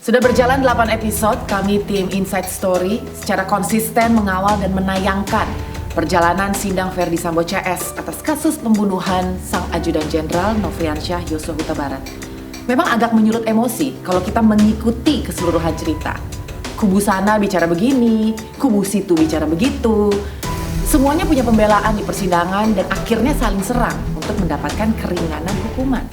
Sudah berjalan 8 episode, kami tim Inside Story secara konsisten mengawal dan menayangkan perjalanan sidang Verdi Sambo CS atas kasus pembunuhan Sang Ajudan Jenderal Nofriansyah Yosua Huta Barat. Memang agak menyulut emosi kalau kita mengikuti keseluruhan cerita. Kubu sana bicara begini, kubu situ bicara begitu. Semuanya punya pembelaan di persidangan dan akhirnya saling serang untuk mendapatkan keringanan hukuman.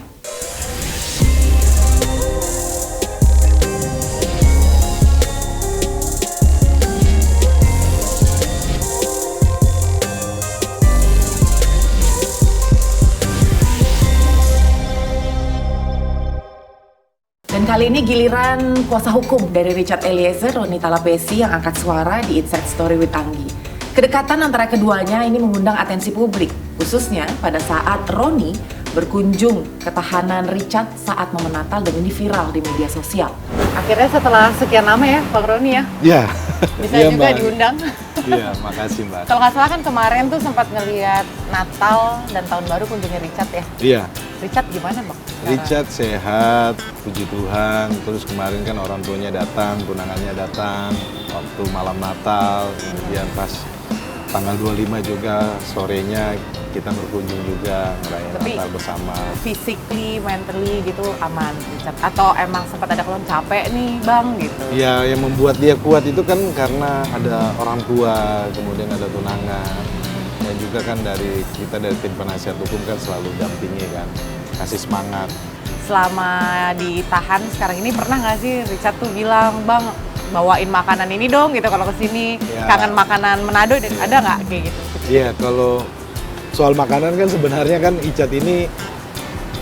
Dan kali ini giliran kuasa hukum dari Richard Eliezer, Roni Talapesi yang angkat suara di Inside Story with Anggi. Kedekatan antara keduanya ini mengundang atensi publik, khususnya pada saat Roni berkunjung ke tahanan Richard saat momen Natal dan ini viral di media sosial. Akhirnya setelah sekian lama ya, Bang Roni ya? Iya. Bisa ya, juga Mbak. diundang. Iya, makasih Mbak. Kalau nggak salah kan kemarin tuh sempat ngelihat Natal dan Tahun Baru kunjungnya Richard ya? Iya. Richard gimana Bang? Richard sehat, puji Tuhan. Terus kemarin kan orang tuanya datang, tunangannya datang waktu malam Natal. Kemudian pas tanggal 25 juga sorenya kita berkunjung juga ngerayain Natal bersama. Physically, mentally gitu aman Richard? Atau emang sempat ada keluhan capek nih Bang gitu? Ya, yang membuat dia kuat itu kan karena ada orang tua, kemudian ada tunangan. Dan juga kan dari kita dari tim penasihat hukum kan selalu dampingi kan, kasih semangat. Selama ditahan sekarang ini pernah nggak sih Richard tuh bilang, Bang bawain makanan ini dong gitu kalau kesini, Ya. kangen makanan Manado, dan ada nggak kayak gitu? Iya, kalau soal makanan kan sebenarnya kan Icat ini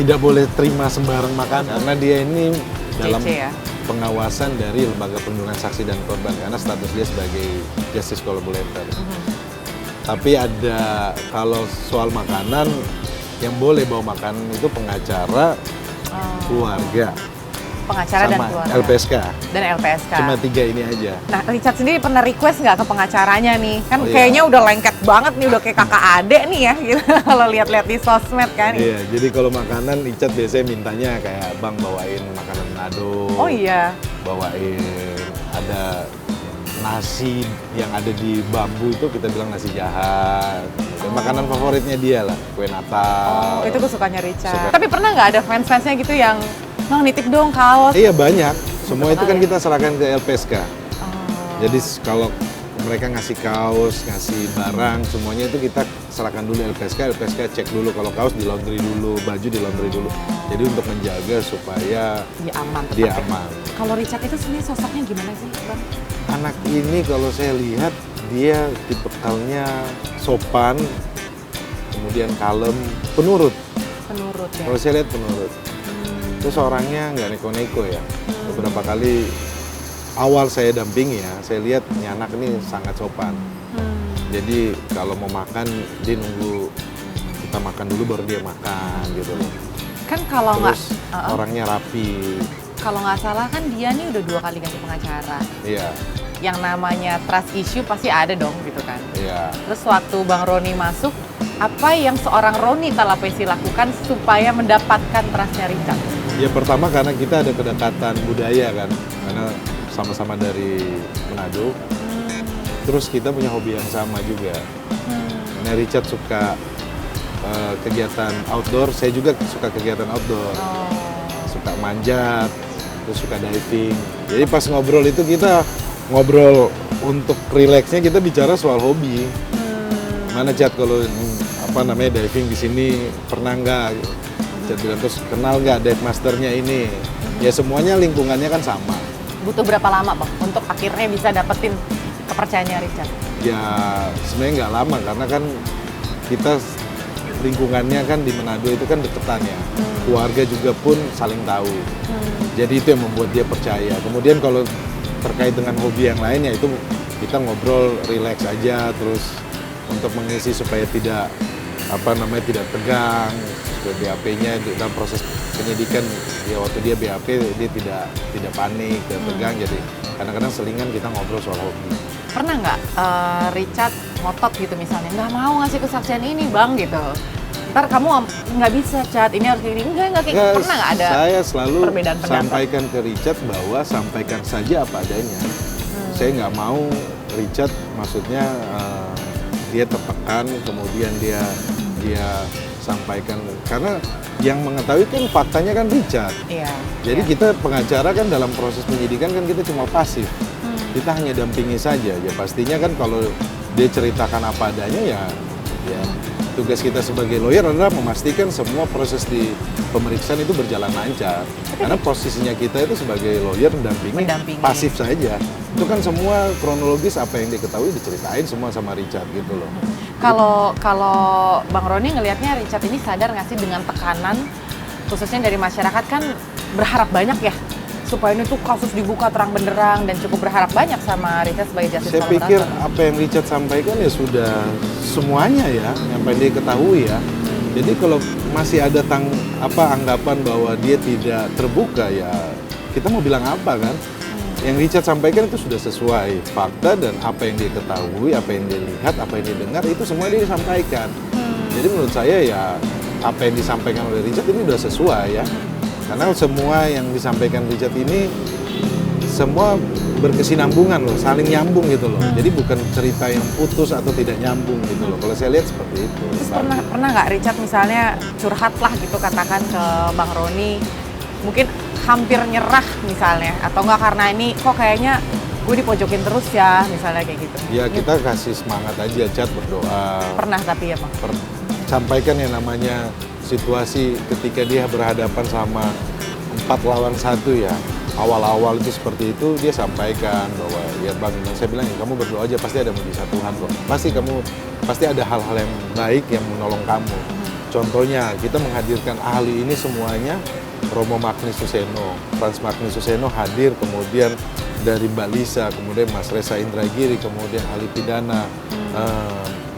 tidak boleh terima sembarang makanan karena dia ini dalam CC ya? pengawasan dari Lembaga Perlindungan Saksi dan Korban karena status dia sebagai Justice Collaborator. Tapi ada, kalau soal makanan yang boleh bawa makanan itu pengacara, keluarga, Pengacara dan sama keluarga. LPSK. Dan LPSK. Cuma 3 ini aja. Nah, Richard sendiri pernah request nggak ke pengacaranya nih? Kan Oh, iya. kayaknya udah lengket banget nih, udah kayak kakak adek nih ya, gitu. Kalau lihat-lihat di sosmed kan. Iya, jadi kalau makanan Icat biasanya mintanya kayak Bang bawain makanan Manado. Oh iya. Bawain ada nasi yang ada di bambu itu kita bilang nasi jahat. Dan makanan favoritnya dia lah, kue Natal. Oh, itu kesukaannya Richard. Suka. Tapi pernah nggak ada fans-fansnya gitu yang, Bang nitip dong kaos? Iya banyak. Semua itu Betul kan ya? kita serahkan ke LPSK. Oh. Jadi kalau mereka ngasih kaos, ngasih barang, semuanya itu kita serahkan dulu LPSK. LPSK cek dulu kalau kaos di laundry dulu, baju di laundry dulu. Jadi untuk menjaga supaya Dia aman. tetap dia ya? aman. Kalau Richard itu sebenarnya sosoknya gimana sih, Bang? Anak ini kalau saya lihat dia tipikalnya sopan, kemudian kalem, penurut. Penurut ya? Kalau saya lihat penurut. Terus orangnya nggak neko-neko ya. Beberapa kali awal saya dampingi ya, saya lihat ini anak ini sangat sopan. Jadi kalau mau makan dia nunggu kita makan dulu baru dia makan gitu loh. Kan kalau nggak, Terus orangnya rapi. kalau nggak salah kan dia nih udah 2 kali ganti pengacara. Iya, Yang namanya trust issue pasti ada dong gitu kan. iya. Terus waktu Bang Roni masuk, apa yang seorang Roni Talapesi lakukan supaya mendapatkan trustnya Richard? Ya pertama karena kita ada kedekatan budaya kan, karena sama-sama dari Manado. Terus kita punya hobi yang sama juga. Karena Richard suka kegiatan outdoor, saya juga suka kegiatan outdoor. Suka manjat, terus suka diving. Jadi pas ngobrol itu kita ngobrol untuk rileksnya kita bicara soal hobi. Mana Chat kalau diving di sini pernah nggak? Chat bilang terus kenal nggak dive masternya ini? Ya semuanya lingkungannya kan sama. Butuh berapa lama Bang untuk akhirnya bisa dapetin kepercayaannya Richard? Ya sebenarnya nggak lama karena kan kita lingkungannya kan di Manado itu kan deketan ya. Keluarga juga pun saling tahu. Jadi itu yang membuat dia percaya. Kemudian kalau terkait dengan hobi yang lainnya itu kita ngobrol rileks aja terus untuk mengisi supaya tidak tidak tegang. Supaya BAP-nya dalam proses penyidikan ya waktu dia BAP dia tidak panik, tidak tegang. Jadi kadang-kadang selingan kita ngobrol soal hobi. Pernah nggak Richard ngotot gitu misalnya, nggak mau ngasih kesaksian ini Bang gitu? ntar kamu nggak bisa Chat, ini harus ini, enggak kayak pernah nggak ada Saya selalu perbedaan pendapat? sampaikan ke Richard bahwa sampaikan saja apa adanya. Saya nggak mau Richard, maksudnya dia tertekan, kemudian dia sampaikan, karena yang mengetahui kan faktanya kan Richard. Iya. Jadi kita pengacara kan dalam proses penyidikan kan kita cuma pasif, kita hanya dampingi saja. Ya pastinya kan kalau dia ceritakan apa adanya ya tugas kita sebagai lawyer adalah memastikan semua proses di pemeriksaan itu berjalan lancar. Karena posisinya kita itu sebagai lawyer mendampingi. Pasif saja. Itu kan semua kronologis apa yang diketahui diceritain semua sama Richard gitu loh. Kalau Bang Roni ngelihatnya Richard ini sadar nggak sih dengan tekanan khususnya dari masyarakat kan berharap banyak ya supaya ini tuh kasus dibuka terang benderang dan cukup berharap banyak sama Richard sebagai justice Saya collaborator. pikir apa yang Richard sampaikan ya sudah semuanya ya yang pengen diketahui ya. Jadi kalau masih ada anggapan bahwa dia tidak terbuka ya kita mau bilang apa kan? Yang Richard sampaikan itu sudah sesuai fakta dan apa yang dia ketahui, apa yang dia lihat, apa yang dia dengar itu semua dia disampaikan. Jadi menurut saya ya apa yang disampaikan oleh Richard ini sudah sesuai ya. Karena semua yang disampaikan Richard ini semua berkesinambungan loh, saling nyambung gitu loh. Jadi bukan cerita yang putus atau tidak nyambung gitu loh. Kalau saya lihat seperti itu. Terus pernah nggak Richard misalnya curhat lah gitu katakan ke Bang Roni, mungkin hampir nyerah misalnya, atau nggak karena ini kok kayaknya gue dipojokin terus ya, misalnya kayak gitu. Ya kita kasih semangat aja, Chat, berdoa. Pernah tapi ya Bang? Sampaikan yang namanya situasi ketika dia berhadapan sama 4 lawan 1 ya. Awal-awal itu seperti itu dia sampaikan bahwa ya Bang, saya bilang ya kamu berdoa aja pasti ada mujizat Tuhan kok. Pasti ada hal-hal yang baik yang menolong kamu. Contohnya kita menghadirkan ahli ini semuanya Romo Magni Suseno, Frans Magni Suseno hadir, kemudian dari Mbak Lisa, kemudian Mas Reza Indragiri, kemudian ahli pidana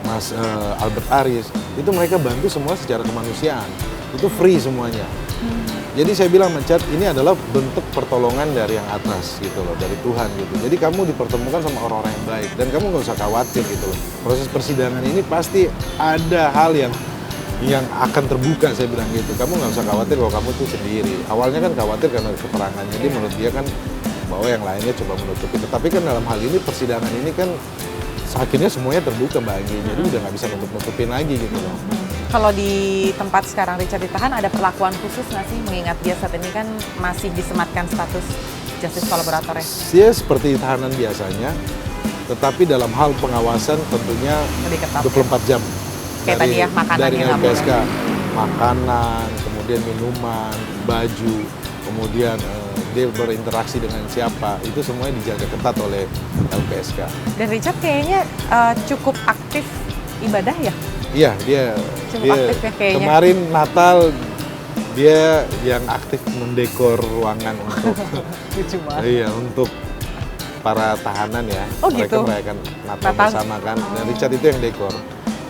Mas Albert Aris, itu mereka bantu semua secara kemanusiaan, itu free semuanya. Jadi saya bilang Chat, ini adalah bentuk pertolongan dari yang atas gitu loh, dari Tuhan gitu. Jadi kamu dipertemukan sama orang-orang yang baik dan kamu nggak usah khawatir gitu loh. Proses persidangan ini pasti ada hal yang akan terbuka, saya bilang gitu. Kamu nggak usah khawatir kalau kamu tuh sendiri. Awalnya kan khawatir karena keterangannya, jadi menurut dia kan bahwa yang lainnya coba menutupi. Tetapi kan dalam hal ini persidangan ini kan akhirnya semuanya terbuka bagi, jadi udah nggak bisa nutup-nutupin lagi gitu loh. Kalau di tempat sekarang Richard ditahan ada perlakuan khusus nggak sih, mengingat dia saat ini kan masih disematkan status justice collaborator ya? Dia seperti tahanan biasanya, tetapi dalam hal pengawasan tentunya lebih ketat 24 jam. Kayak tadi ya, makanannya dari nggak LPSK, makanan, kemudian minuman, baju, kemudian dia berinteraksi dengan siapa, itu semuanya dijaga ketat oleh LPSK. Dan Richard kayaknya cukup aktif ibadah ya? Iya, dia aktif ya kayaknya. Kemarin Natal dia yang aktif mendekor ruangan untuk lucu banget. Iya, untuk para tahanan ya. Oh, mereka gitu? merayakan Natal bersama kan. Dan Richard itu yang dekor.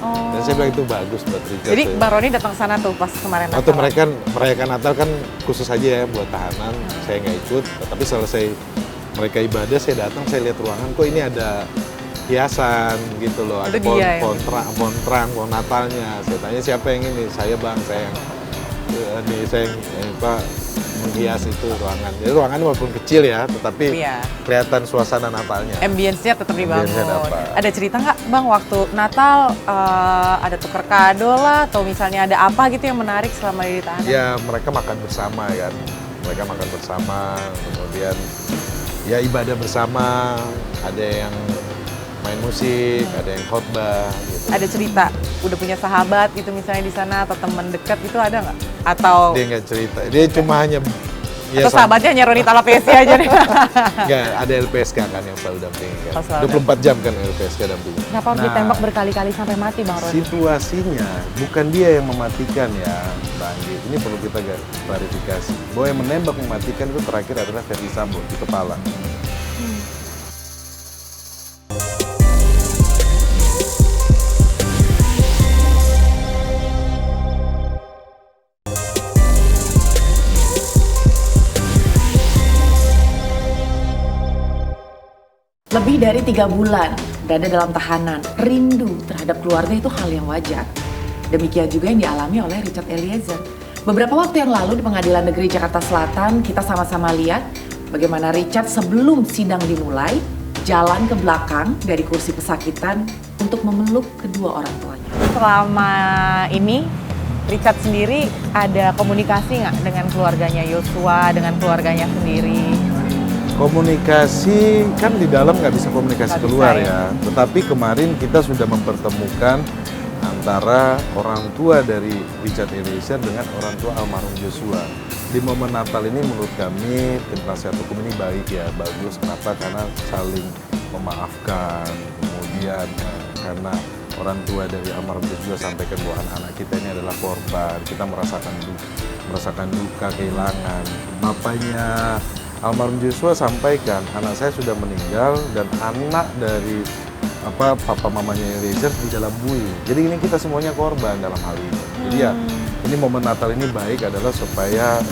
Oh. Dan saya bilang itu bagus buat Richard. Jadi Bang Roni datang sana tuh pas kemarin Natal. Waktu mereka merayakan Natal kan khusus aja ya buat tahanan. Saya nggak ikut, tapi selesai mereka ibadah saya datang, saya lihat ruangan kok ini ada hiasan gitu loh, ada pohon Natalnya. Saya tanya siapa yang ini? Saya Bang, saya yang menghias itu ruangan. Jadi ruangannya walaupun kecil ya, tetapi kelihatan suasana Natalnya. Ambience-nya tetap dibangun. Ada cerita nggak Bang waktu Natal ada tuker kado lah atau misalnya ada apa gitu yang menarik selama di tahanan? Ya mereka makan bersama kan, mereka makan bersama, kemudian ya ibadah bersama, ada yang main musik, ada yang khotbah gitu. Ada cerita, udah punya sahabat gitu misalnya di sana atau teman dekat itu ada nggak? Atau dia nggak cerita, dia cuma hanya atau sahabatnya hanya Roni Talapesi aja nih? Nggak, ada LPSK kan yang selalu dampingin kan. 24 jam kan LPSK dampingin. Kenapa harus ditembak berkali-kali sampai mati Bang Roni? Situasinya bukan dia yang mematikan ya Bang. Ini perlu kita klarifikasi. Bahwa yang menembak mematikan itu terakhir adalah Ferdi Sambo di kepala. Lebih dari 3 bulan berada dalam tahanan, rindu terhadap keluarga itu hal yang wajar. Demikian juga yang dialami oleh Richard Eliezer. Beberapa waktu yang lalu di Pengadilan Negeri Jakarta Selatan, kita sama-sama lihat bagaimana Richard sebelum sidang dimulai, jalan ke belakang dari kursi pesakitan untuk memeluk kedua orang tuanya. Selama ini, Richard sendiri ada komunikasi nggak dengan keluarganya Yosua, dengan keluarganya sendiri? Komunikasi kan di dalam nggak bisa komunikasi Nggak keluar bisa, ya. Tetapi kemarin kita sudah mempertemukan antara orang tua dari Richard Eliezer dengan orang tua almarhum Joshua. Di momen Natal ini menurut kami tim penasihat hukum ini baik ya, bagus. Kenapa? Karena saling memaafkan. Kemudian karena orang tua dari almarhum Joshua sampaikan bahwa anak kita ini adalah korban. Kita merasakan duka, kehilangan. Bapaknya almarhum Joshua sampaikan, anak saya sudah meninggal dan anak dari papa mamanya Eliezer di dalam bui. Jadi ini kita semuanya korban dalam hal ini. Jadi ya ini momen Natal ini baik adalah supaya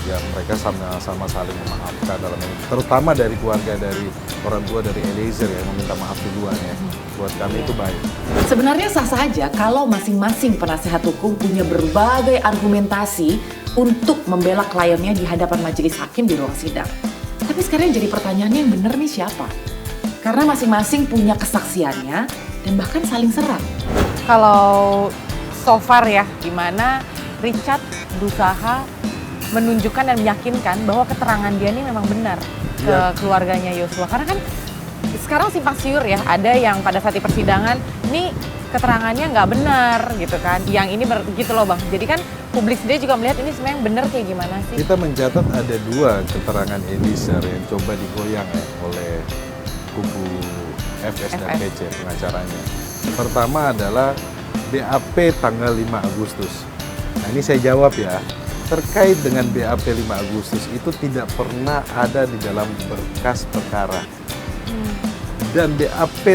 ya mereka sama-sama saling memaafkan dalam ini. Terutama dari keluarga dari orang tua dari Eliezer yang meminta maaf duluan ya. Buat kami itu baik. Sebenarnya sah saja kalau masing-masing penasehat hukum punya berbagai argumentasi untuk membela kliennya di hadapan majelis hakim di ruang sidang. Tapi sekarang yang jadi pertanyaannya yang benar nih siapa? Karena masing-masing punya kesaksiannya dan bahkan saling serang. Kalau so far ya, gimana Richard berusaha menunjukkan dan meyakinkan bahwa keterangan dia ini memang benar ke keluarganya Yosua. Karena kan sekarang simpang siur ya, ada yang pada saat di persidangan, ini keterangannya nggak benar gitu kan. Yang ini gitu loh Bang. Jadi kan publik sendiri juga melihat ini sebenarnya yang benar kayak gimana sih? Kita mencatat ada dua keterangan Eliezer yang coba digoyang ya, oleh kubu FS dan PC pengacaranya. Pertama adalah BAP tanggal 5 Agustus. Nah ini saya jawab ya, terkait dengan BAP 5 Agustus itu tidak pernah ada di dalam berkas perkara. Dan BAP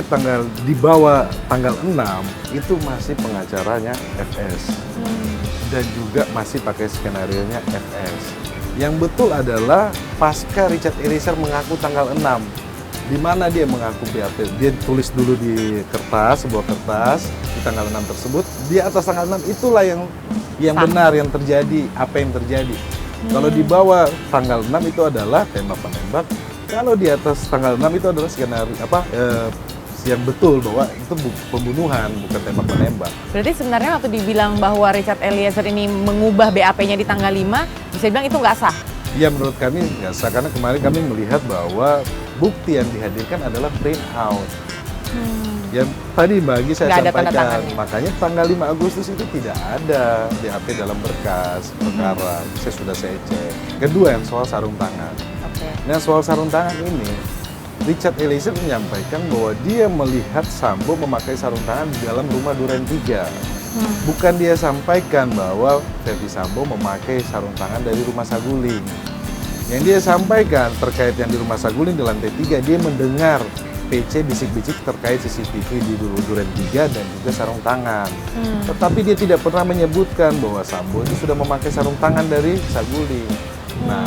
di bawah tanggal 6 itu masih pengacaranya FS. Dan juga masih pakai skenarionya FS. Yang betul adalah pasca Richard Eliezer mengaku tanggal 6. Di mana dia mengaku BAP, dia tulis dulu di kertas, sebuah kertas di tanggal 6 tersebut. Di atas tanggal 6 itulah yang benar yang terjadi, apa yang terjadi. Kalau di bawah tanggal 6 itu adalah tembak menembak. Kalau di atas tanggal 6 itu adalah skenario yang betul bahwa itu pembunuhan bukan tembak menembak. Berarti sebenarnya waktu dibilang bahwa Richard Eliezer ini mengubah BAP-nya di tanggal 5, bisa dibilang itu nggak sah? Iya menurut kami nggak sah karena kemarin kami melihat bahwa bukti yang dihadirkan adalah print out. Yang tadi bagi saya sampaikan, makanya tanggal 5 Agustus itu tidak ada BAP dalam berkas perkara. Saya cek. Kedua yang soal sarung tangan. Nah soal sarung tangan ini, Richard Eliezer menyampaikan bahwa dia melihat Sambo memakai sarung tangan di dalam rumah Duren 3. Bukan dia sampaikan bahwa Verdi Sambo memakai sarung tangan dari rumah Saguling. Yang dia sampaikan terkait yang di rumah Saguling di lantai 3, dia mendengar PC bisik-bisik terkait CCTV di Duren 3 dan juga sarung tangan. Tetapi dia tidak pernah menyebutkan bahwa Sambo itu sudah memakai sarung tangan dari Saguling. Nah,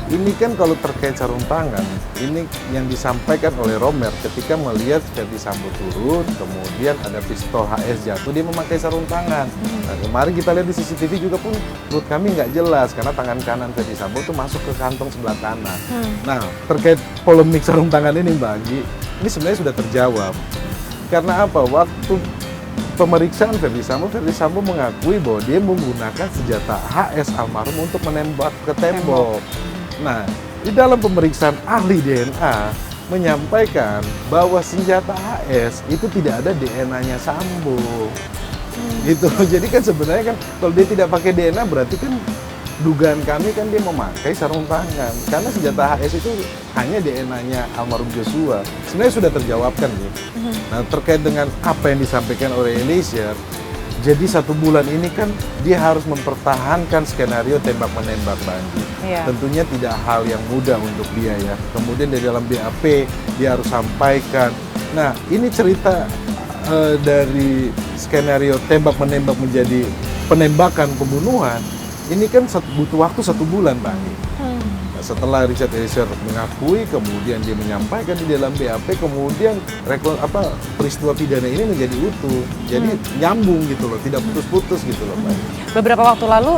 ini kan kalau terkait sarung tangan, ini yang disampaikan oleh Romer ketika melihat Verdi Sambo turun, kemudian ada pistol HS jatuh, dia memakai sarung tangan. Nah, kemarin kita lihat di CCTV juga pun menurut kami nggak jelas, karena tangan kanan Verdi Sambo itu masuk ke kantong sebelah kanan. Nah, terkait polemik sarung tangan ini Mbak Anggi, ini sebenarnya sudah terjawab. Karena apa? Waktu pemeriksaan Verdi Sambo mengakui bahwa dia menggunakan senjata HS almarhum untuk menembak ke tembok. Nah, di dalam pemeriksaan ahli DNA menyampaikan bahwa senjata HS itu tidak ada DNA-nya Sambo. Gitu. Jadi kan sebenarnya kan kalau dia tidak pakai DNA berarti kan dugaan kami kan dia memakai sarung tangan. Karena senjata HS itu hanya DNA-nya almarhum Joshua. Sebenarnya sudah terjawabkan nih. Nah, terkait dengan apa yang disampaikan oleh Eliezer, jadi 1 bulan ini kan dia harus mempertahankan skenario tembak-menembak Bandi. Tentunya tidak hal yang mudah untuk dia ya. Kemudian di dalam BAP dia harus sampaikan. Nah ini cerita dari skenario tembak-menembak menjadi penembakan pembunuhan. Ini kan butuh waktu 1 bulan Bandi. setelah Richard Eliezer mengakui, kemudian dia menyampaikan di dalam BAP, kemudian peristiwa pidana ini menjadi utuh. Jadi nyambung gitu loh, tidak putus-putus gitu loh, Pak. Beberapa waktu lalu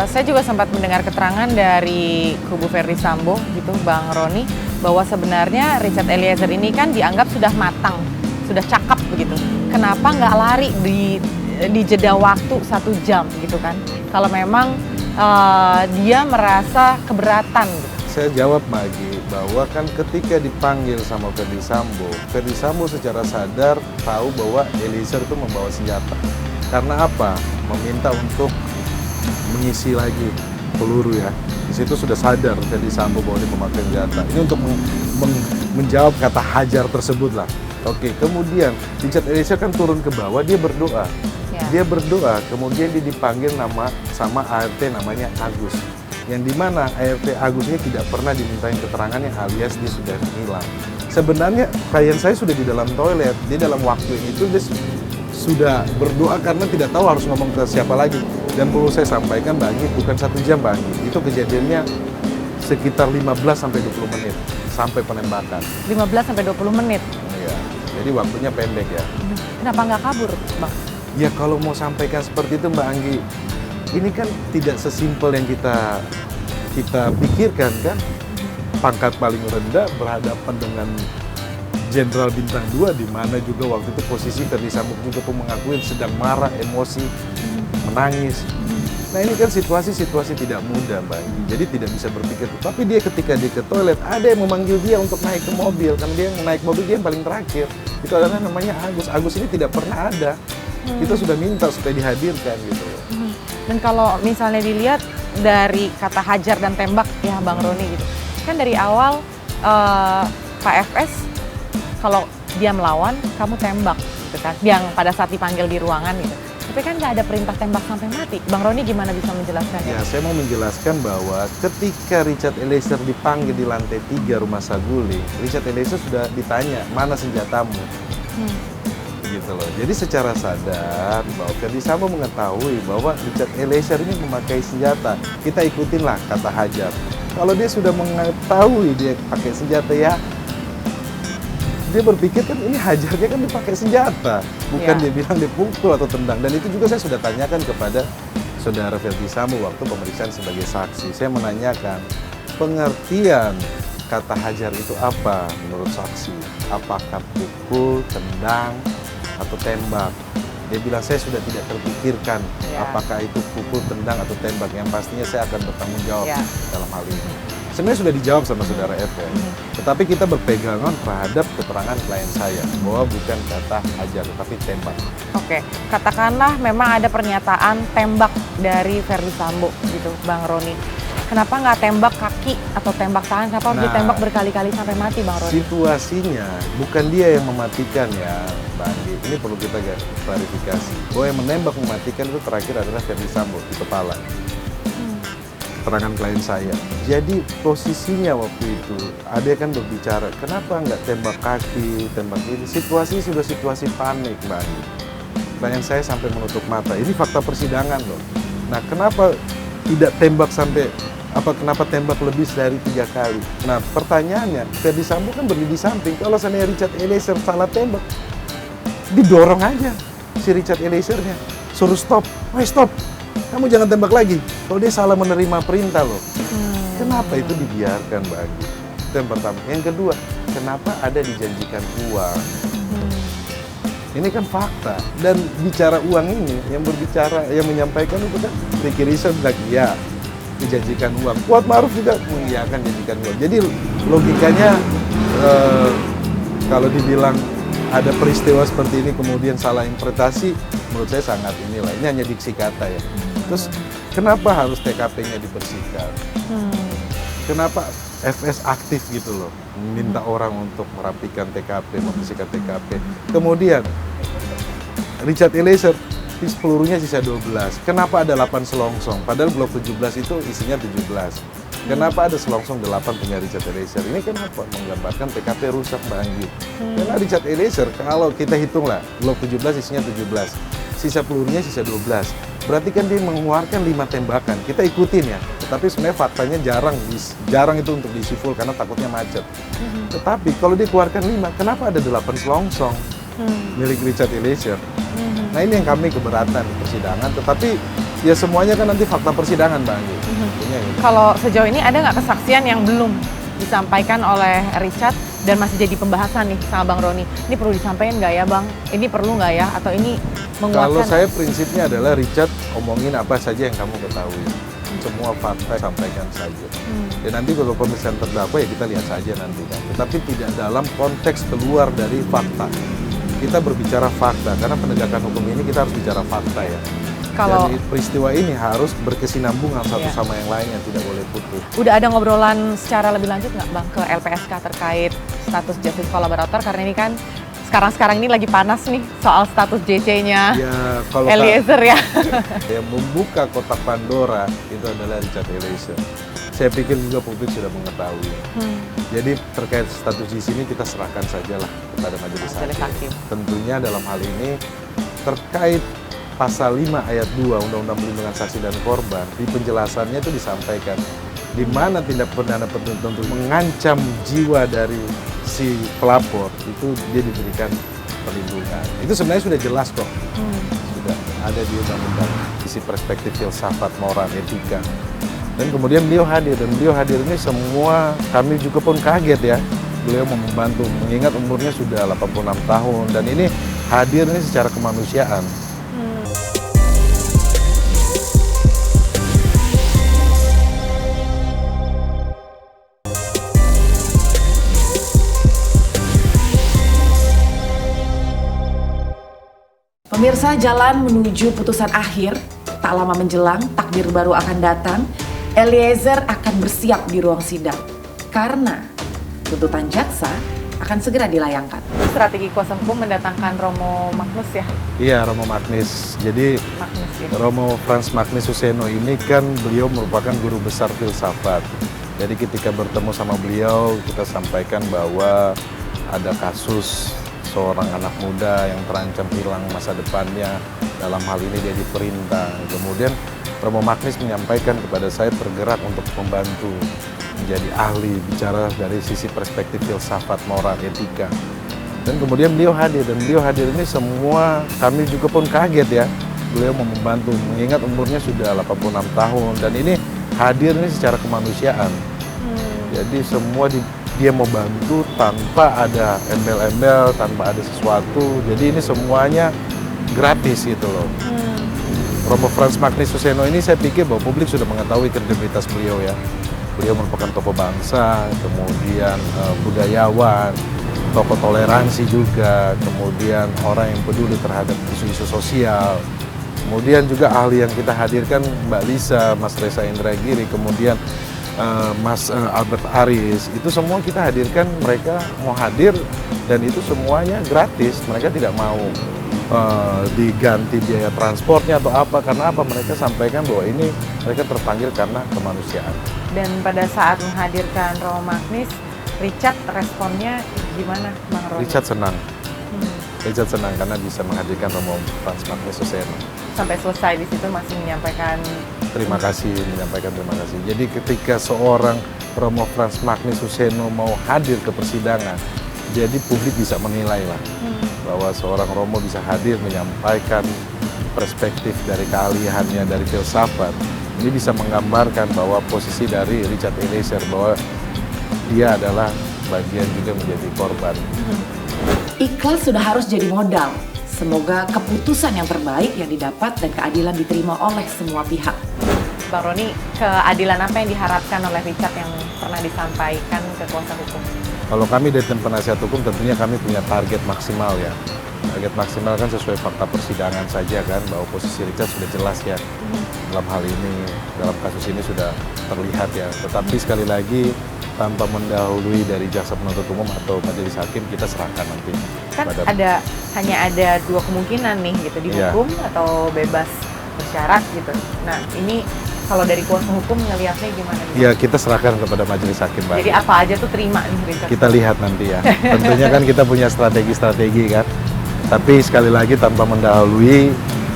saya juga sempat mendengar keterangan dari kubu Ferdy Sambo gitu, Bang Roni, bahwa sebenarnya Richard Eliezer ini kan dianggap sudah matang, sudah cakep begitu. Kenapa nggak lari di jeda waktu 1 jam gitu kan? Kalau memang dia merasa keberatan gitu. Saya jawab Magi bahwa kan ketika dipanggil sama Ferdy Sambo secara sadar tahu bahwa Eliezer itu membawa senjata. Karena apa? Meminta untuk mengisi lagi peluru ya. Di situ sudah sadar Ferdy Sambo bahwa dia memakai senjata. Ini untuk menjawab kata hajar tersebut lah. Oke, kemudian Richard Eliezer kan turun ke bawah, dia berdoa. Dia berdoa, kemudian dia dipanggil sama ART namanya Agus. Yang dimana ART Agus ini tidak pernah dimintain keterangannya, alias dia sudah hilang. Sebenarnya klien saya sudah di dalam toilet, dia dalam waktu itu dia sudah berdoa karena tidak tahu harus ngomong ke siapa lagi. Dan perlu saya sampaikan Mbak Anggi, bukan 1 jam Mbak Anggi, itu kejadiannya sekitar 15-20 menit sampai penembakan. 15-20 menit? Iya, jadi waktunya pendek ya. Kenapa nggak kabur, Bang? Ya kalau mau sampaikan seperti itu Mbak Anggi, ini kan tidak sesimpel yang kita pikirkan kan. Pangkat paling rendah berhadapan dengan Jenderal Bintang 2, di mana juga waktu itu posisi Ferdy Sambo juga pun mengakui sedang marah, emosi, menangis. Nah ini kan situasi tidak mudah Mbak Anggi, jadi tidak bisa berpikir. Tapi dia ketika dia ke toilet, ada yang memanggil dia untuk naik ke mobil, karena dia yang naik mobil dia yang paling terakhir. Itu adalah namanya Agus. Agus ini tidak pernah ada. Kita sudah minta supaya dihadirkan gitu. Dan kalau misalnya dilihat dari kata hajar dan tembak ya Bang Roni gitu, kan dari awal Pak FS kalau dia melawan kamu tembak gitu kan, yang pada saat dipanggil di ruangan gitu. Tapi kan nggak ada perintah tembak sampai mati. Bang Roni gimana bisa menjelaskan? Ya, saya mau menjelaskan bahwa ketika Richard Eliezer dipanggil di lantai 3 Rumah Saguling, Richard Eliezer sudah ditanya, mana senjatamu? Gitu loh. Jadi secara sadar bahwa Ferdy Sambo mengetahui bahwa Richard Eliezer ini memakai senjata. Kita ikutinlah kata hajar. Kalau dia sudah mengetahui dia pakai senjata ya, dia berpikir kan ini hajarnya kan dipakai senjata, bukan dia bilang dipukul atau tendang. Dan itu juga saya sudah tanyakan kepada saudara Ferdy Sambo waktu pemeriksaan sebagai saksi. Saya menanyakan pengertian kata hajar itu apa menurut saksi? Apakah pukul, tendang, atau tembak? Dia bilang saya sudah tidak terpikirkan apakah itu pukul, tendang, atau tembak. Yang pastinya saya akan bertanggung jawab dalam hal ini. Sebenarnya sudah dijawab sama saudara F ya. Tetapi kita berpegangan terhadap keterangan klien saya bahwa bukan kata hajar tetapi tembak. Oke, katakanlah memang ada pernyataan tembak dari Ferdy Sambo gitu, Bang Roni. Kenapa nggak tembak kaki atau tembak tangan? Kenapa harus ditembak berkali-kali sampai mati, Bang Roni? Situasinya bukan dia yang mematikan ya, Bang Andi. Ini perlu kita klarifikasi. Bahwa yang menembak mematikan itu terakhir adalah Ferdy Sambo di kepala. Keterangan klien saya. Jadi posisinya waktu itu, ada kan berbicara, kenapa nggak tembak kaki, tembak ini? Situasi sudah situasi panik, Bang Andi. Klien saya sampai menutup mata. Ini fakta persidangan loh. Nah, kenapa tidak tembak sampai kenapa tembak lebih dari 3 kali? Nah, pertanyaannya, Ferdy Sambo kan berdiri di samping. Kalau seandainya Richard Eliezer salah tembak, didorong aja si Richard Eliezer-nya. Suruh stop. Woi, stop. Kamu jangan tembak lagi. Kalau dia salah menerima perintah loh. Kenapa itu dibiarkan, Mbak Agi? Itu yang pertama. Yang kedua, kenapa ada dijanjikan uang? Ini kan fakta. Dan bicara uang ini, yang menyampaikan itu kan Ricky Rizal bilang, iya, dijanjikan uang. Kuat Ma'ruf juga mengiyakan janjikan uang. Jadi logikanya kalau dibilang ada peristiwa seperti ini kemudian salah interpretasi, menurut saya sangat inilah. Ini hanya diksi kata ya. Terus kenapa harus TKP-nya dibersihkan? Kenapa FS aktif gitu loh, meminta orang untuk merapikan TKP, membersihkan TKP. Kemudian Richard Eliezer, pelurunya sisa 12. Kenapa ada 8 selongsong? Padahal blok 17 itu isinya 17. Kenapa ada selongsong 8 punya Richard Eliezer? Ini kenapa? Menggambarkan TKP rusak, Mbak Anggi. Karena Richard Eliezer, kalau kita hitung lah, blok 17 isinya 17. Sisa pelurunya sisa 12. Berarti kan dia mengeluarkan 5 tembakan. Kita ikutin ya. Tapi sebenarnya faktanya jarang itu untuk diisi full karena takutnya macet. Tetapi kalau dia keluarkan 5, kenapa ada 8 selongsong milik Richard Eliezer? Nah ini yang kami keberatan di persidangan, tetapi ya semuanya kan nanti fakta persidangan, Bang Anggi. Gitu. Kalau sejauh ini ada nggak kesaksian yang belum disampaikan oleh Richard dan masih jadi pembahasan nih sama Bang Roni? Ini perlu disampaikan nggak ya Bang? Ini perlu nggak ya? Atau ini menguatkan? Kalau saya prinsipnya adalah Richard omongin apa saja yang kamu ketahui. Semua fakta sampaikan saja. Dan nanti kalau pemeriksaan terdakwa ya kita lihat saja nanti kan. Tetapi tidak dalam konteks keluar dari fakta. Kita berbicara fakta, karena penegakan hukum ini kita harus bicara fakta ya. Kalau dan peristiwa ini harus berkesinambungan satu sama yang lain yang tidak boleh putus. Udah ada ngobrolan secara lebih lanjut nggak Bang ke LPSK terkait status justice kolaborator? Karena ini kan sekarang ini lagi panas nih soal status JC-nya Ya, kalau Eliezer ya. yang membuka kotak Pandora itu adalah Richard Eliezer. Saya pikir juga publik sudah mengetahui. Jadi terkait status di sini kita serahkan sajalah kepada majelis hakim. Tentunya dalam hal ini terkait pasal 5 ayat 2 Undang-Undang Perlindungan Saksi dan Korban, di penjelasannya itu disampaikan di mana tindak pidana tertentu mengancam jiwa dari si pelapor itu dia diberikan perlindungan. Itu sebenarnya sudah jelas kok. Sudah ada di undang-undang isi perspektif filsafat, moral, etika. Dan kemudian beliau hadir, dan beliau hadir ini semua kami juga pun kaget ya. Beliau mau membantu, mengingat umurnya sudah 86 tahun dan ini hadir ini secara kemanusiaan. Pemirsa, jalan menuju putusan akhir, tak lama menjelang takdir baru akan datang. Eliezer akan bersiap di ruang sidang karena tuntutan jaksa akan segera dilayangkan. Strategi kuasa hukum mendatangkan Romo Magnus ya? Iya, Romo Magnus. Jadi Magnus ya. Romo Frans Magnus Suseno ini kan beliau merupakan guru besar filsafat. Jadi ketika bertemu sama beliau, kita sampaikan bahwa ada kasus seorang anak muda yang terancam hilang masa depannya. Dalam hal ini dia diperintah. Kemudian Romo Magnus menyampaikan kepada saya tergerak untuk membantu menjadi ahli bicara dari sisi perspektif filsafat, moral, etika. Dan kemudian beliau hadir, dan beliau hadir ini semua kami juga pun kaget ya. Beliau mau membantu, mengingat umurnya sudah 86 tahun dan ini hadir ini secara kemanusiaan. Jadi semua dia mau bantu tanpa ada embel-embel, tanpa ada sesuatu. Jadi ini semuanya gratis gitu loh. Romo Frans Magnus Suseno ini saya pikir bahwa publik sudah mengetahui kredibilitas beliau ya. Beliau merupakan tokoh bangsa, kemudian budayawan, tokoh toleransi juga, kemudian orang yang peduli terhadap isu-isu sosial. Kemudian juga ahli yang kita hadirkan Mbak Lisa, Mas Reza Indragiri, kemudian Mas Albert Aris, itu semua kita hadirkan, mereka mau hadir dan itu semuanya gratis, mereka tidak mau diganti biaya transportnya atau apa, karena apa, mereka sampaikan bahwa ini mereka terpanggil karena kemanusiaan. Dan pada saat menghadirkan Romo Magnus, Richard responnya gimana Bang Roni? Richard senang. Richard senang karena bisa menghadirkan Romo Frans Magnus Suseno. Sampai selesai di situ masih menyampaikan menyampaikan terima kasih. Jadi ketika seorang Romo Frans Magnus Suseno mau hadir ke persidangan, jadi publik bisa menilai lah bahwa seorang Romo bisa hadir menyampaikan perspektif dari keahliannya, dari filsafat. Ini bisa menggambarkan bahwa posisi dari Richard Eliezer, bahwa dia adalah bagian juga menjadi korban. Ikhlas sudah harus jadi modal. Semoga keputusan yang terbaik yang didapat dan keadilan diterima oleh semua pihak. Bang Roni, keadilan apa yang diharapkan oleh Richard yang pernah disampaikan ke kuasa hukum? Kalau kami dari tim penasihat hukum tentunya kami punya target maksimal ya. Target maksimal kan sesuai fakta persidangan saja kan, bahwa posisi Richard sudah jelas ya. Dalam hal ini, dalam kasus ini sudah terlihat ya. Tetapi sekali lagi, tanpa mendahului dari jaksa penuntut umum atau majelis hakim, kita serahkan nanti. Kan hanya ada dua kemungkinan nih gitu, dihukum atau bebas bersyarat gitu. Nah ini kalau dari kuasa hukum ngelihatnya gimana? Ya kita serahkan kepada majelis hakim. Jadi apa aja tuh terima nih Richard? Kita lihat nanti ya. Tentunya kan kita punya strategi-strategi kan. Tapi sekali lagi tanpa mendahului,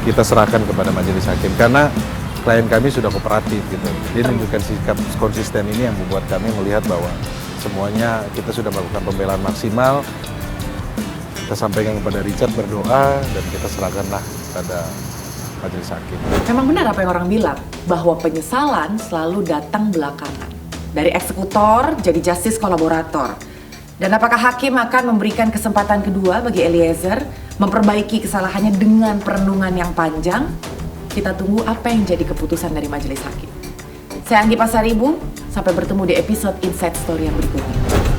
kita serahkan kepada majelis hakim. Karena klien kami sudah kooperatif gitu. Dia menunjukkan sikap konsisten ini yang membuat kami melihat bahwa semuanya kita sudah melakukan pembelaan maksimal. Kita sampaikan kepada Richard, berdoa, dan kita serahkanlah pada majelis hakim. Memang benar apa yang orang bilang, bahwa penyesalan selalu datang belakangan. Dari eksekutor jadi justice kolaborator. Dan apakah hakim akan memberikan kesempatan kedua bagi Eliezer memperbaiki kesalahannya dengan perenungan yang panjang? Kita tunggu apa yang jadi keputusan dari majelis hakim. Saya Anggi Pasaribu, sampai bertemu di episode Inside Story yang berikutnya.